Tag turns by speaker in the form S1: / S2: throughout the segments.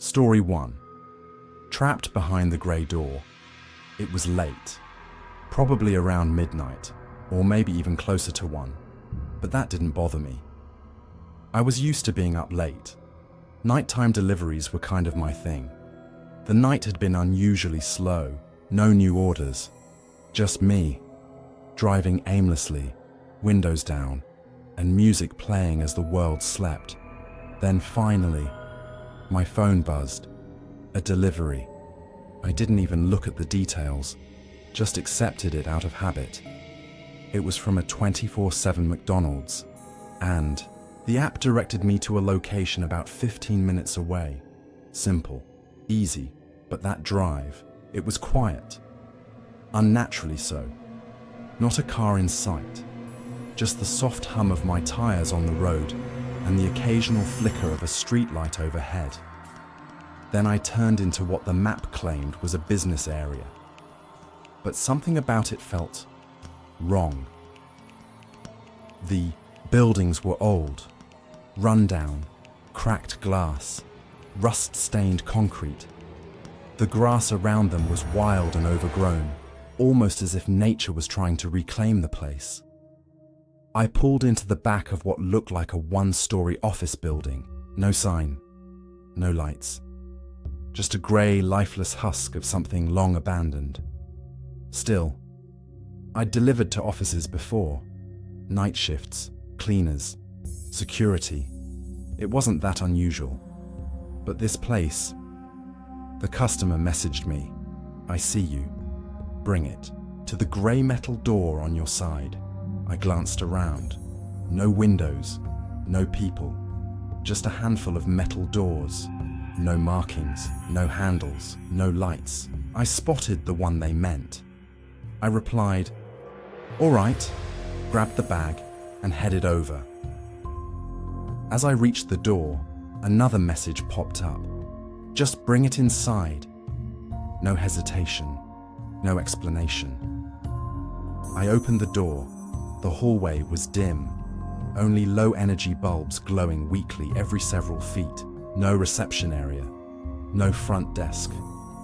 S1: Story 1. Trapped behind the grey door. It was late, probably around midnight, or maybe even closer to 1, but that didn't bother me. I was used to being up late. Nighttime deliveries were kind of my thing. The night had been unusually slow, no new orders, just me, driving aimlessly, windows down, and music playing as the world slept. Then finally, my phone buzzed. A delivery. I didn't even look at the details, just accepted it out of habit. It was from a 24/7 McDonald's, and the app directed me to a location about 15 minutes away. Simple, easy, but that drive, it was quiet. Unnaturally so. Not a car in sight, just the soft hum of my tires on the road and the occasional flicker of a streetlight overhead. Then I turned into what the map claimed was a business area. But something about it felt wrong. The buildings were old, run-down, cracked glass, rust-stained concrete. The grass around them was wild and overgrown, almost as if nature was trying to reclaim the place. I pulled into the back of what looked like a one-story office building. No sign, no lights. Just a grey, lifeless husk of something long abandoned. Still, I'd delivered to offices before. Night shifts, cleaners, security. It wasn't that unusual. But this place, the customer messaged me, "I see you. Bring it to the grey metal door on your side." I glanced around. No windows, no people, just a handful of metal doors. No markings, no handles, no lights. I spotted the one they meant. I replied, "All right," grabbed the bag and headed over. As I reached the door, another message popped up. "Just bring it inside." No hesitation, no explanation. I opened the door. The hallway was dim, only low-energy bulbs glowing weakly every several feet. No reception area, no front desk,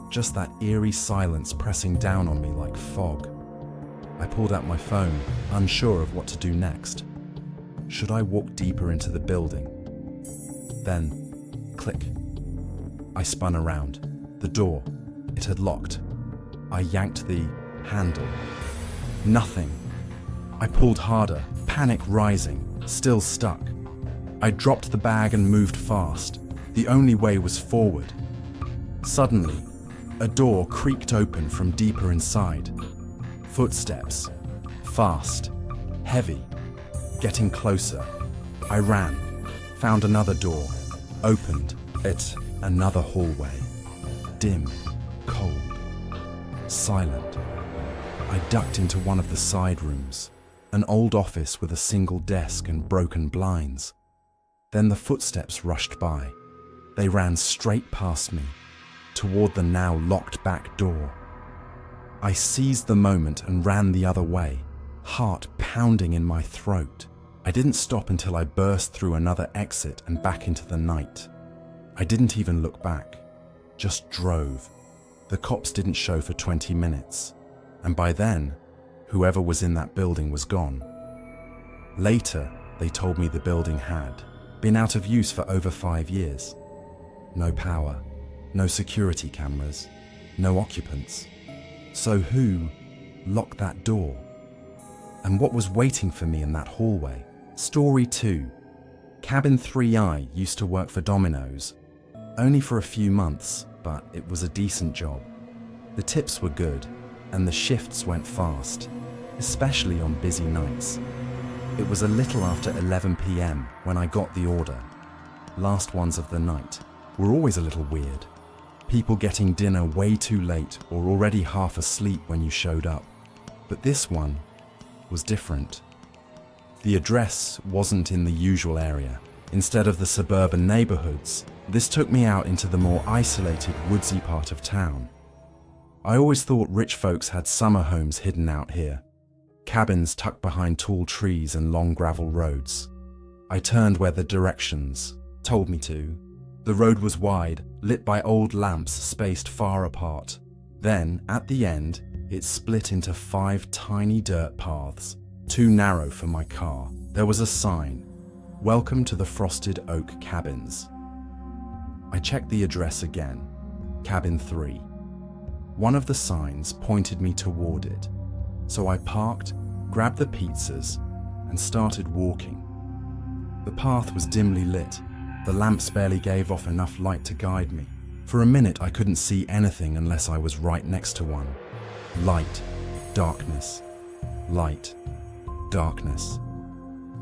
S1: just that eerie silence pressing down on me like fog. I pulled out my phone, unsure of what to do next. Should I walk deeper into the building? Then, click. I spun around. The door, it had locked. I yanked the handle. Nothing. I pulled harder, panic rising, still stuck. I dropped the bag and moved fast. The only way was forward. Suddenly, a door creaked open from deeper inside. Footsteps. Fast. Heavy. Getting closer. I ran. Found another door. Opened it. Another hallway. Dim. Cold. Silent. I ducked into one of the side rooms. An old office with a single desk and broken blinds. Then the footsteps rushed by. They ran straight past me, toward the now locked back door. I seized the moment and ran the other way, heart pounding in my throat. I didn't stop until I burst through another exit and back into the night. I didn't even look back, just drove. The cops didn't show for 20 minutes, and by then, whoever was in that building was gone. Later, they told me the building had been out of use for over 5 years. No power, no security cameras, no occupants. So who locked that door? And what was waiting for me in that hallway? Story 2. Cabin 3I used to work for Domino's. Only for a few months, but it was a decent job. The tips were good, and the shifts went fast, especially on busy nights. It was a little after 11 p.m. when I got the order. Last ones of the night were always a little weird. People getting dinner way too late or already half asleep when you showed up. But this one was different. The address wasn't in the usual area. Instead of the suburban neighborhoods, this took me out into the more isolated, woodsy part of town. I always thought rich folks had summer homes hidden out here, cabins tucked behind tall trees and long gravel roads. I turned where the directions told me to, The road was wide, lit by old lamps spaced far apart. Then, at the end, it split into 5 tiny dirt paths, too narrow for my car. There was a sign, "Welcome to the Frosted Oak Cabins." I checked the address again, Cabin 3. One of the signs pointed me toward it, so I parked, grabbed the pizzas, and started walking. The path was dimly lit. The lamps barely gave off enough light to guide me. For a minute, I couldn't see anything unless I was right next to one. Light, darkness, light, darkness.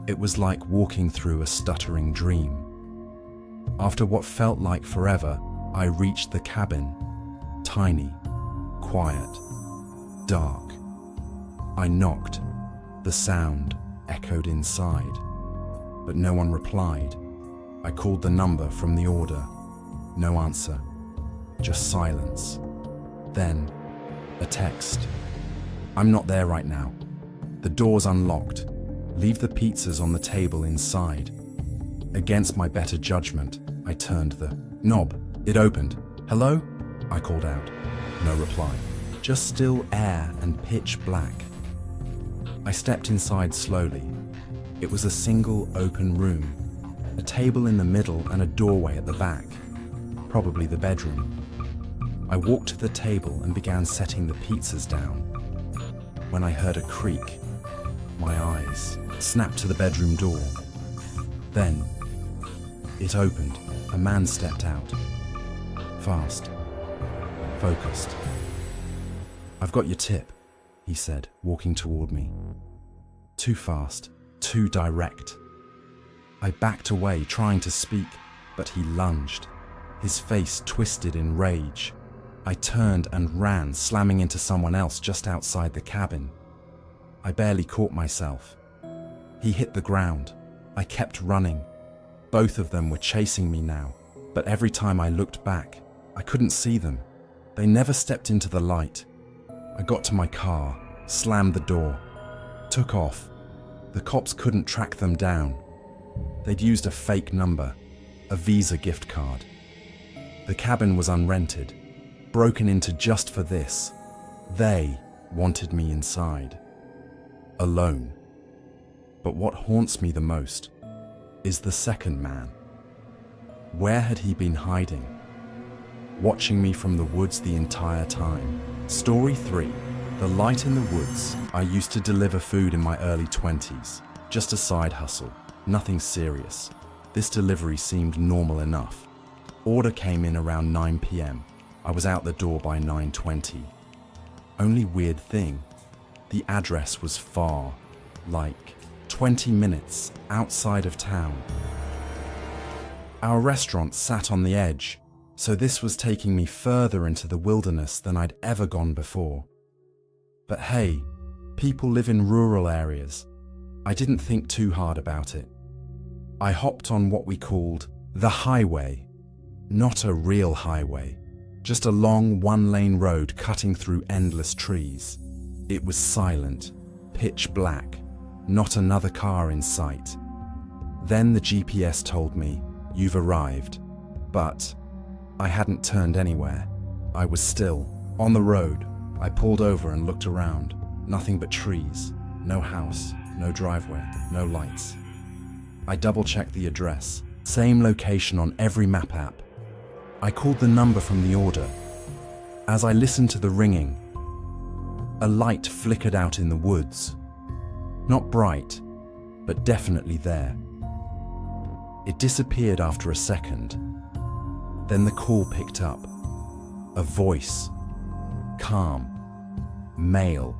S1: It was like walking through a stuttering dream. After what felt like forever, I reached the cabin. Tiny, quiet, dark. I knocked. The sound echoed inside, but no one replied. I called the number from the order. No answer, just silence. Then, a text. "I'm not there right now. The door's unlocked. Leave the pizzas on the table inside." Against my better judgment, I turned the knob. It opened. "Hello?" I called out. No reply. Just still air and pitch black. I stepped inside slowly. It was a single open room. A table in the middle and a doorway at the back. Probably the bedroom. I walked to the table and began setting the pizzas down. When I heard a creak, my eyes snapped to the bedroom door. Then, it opened. A man stepped out. Fast. Focused. "I've got your tip," he said, walking toward me. Too fast, too direct. I backed away, trying to speak, but he lunged. His face twisted in rage. I turned and ran, slamming into someone else just outside the cabin. I barely caught myself. He hit the ground. I kept running. Both of them were chasing me now, but every time I looked back, I couldn't see them. They never stepped into the light. I got to my car, slammed the door, took off. The cops couldn't track them down. They'd used a fake number, a Visa gift card. The cabin was unrented, broken into just for this. They wanted me inside. Alone. But what haunts me the most is the second man. Where had he been hiding? Watching me from the woods the entire time. Story 3. The light in the woods. I used to deliver food in my early 20s. Just a side hustle. Nothing serious. This delivery seemed normal enough. Order came in around 9 p.m. I was out the door by 9:20. Only weird thing, the address was far, like 20 minutes outside of town. Our restaurant sat on the edge, so this was taking me further into the wilderness than I'd ever gone before. But hey, people live in rural areas. I didn't think too hard about it. I hopped on what we called the highway. Not a real highway, just a long one-lane road cutting through endless trees. It was silent, pitch black, not another car in sight. Then the GPS told me, "You've arrived." But I hadn't turned anywhere. I was still on the road. I pulled over and looked around. Nothing but trees, no house, no driveway, no lights. I double-checked the address, same location on every map app. I called the number from the order. As I listened to the ringing, a light flickered out in the woods. Not bright, but definitely there. It disappeared after a second. Then the call picked up. A voice. Calm. Male.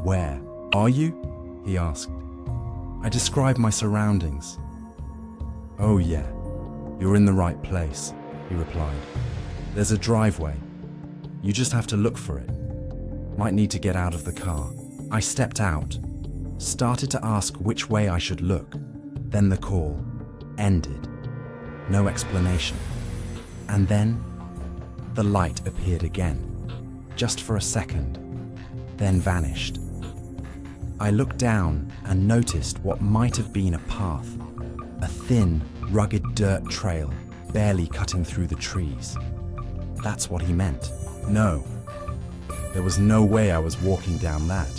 S1: "Where are you?" he asked. I described my surroundings. "Oh yeah, you're in the right place," he replied. "There's a driveway. You just have to look for it. Might need to get out of the car." I stepped out, started to ask which way I should look. Then the call ended. No explanation. And then the light appeared again, just for a second, then vanished. I looked down and noticed what might have been a path, a thin, rugged dirt trail barely cutting through the trees. That's what he meant. No. There was no way I was walking down that.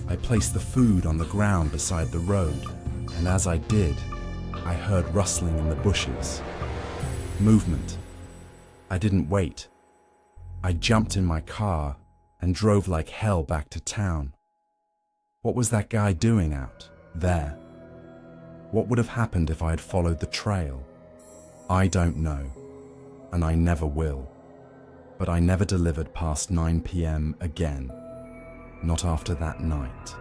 S1: I placed the food on the ground beside the road, and as I did, I heard rustling in the bushes. Movement. I didn't wait. I jumped in my car and drove like hell back to town. What was that guy doing out there? What would have happened if I had followed the trail? I don't know, and I never will. But I never delivered past 9 p.m. again. Not after that night.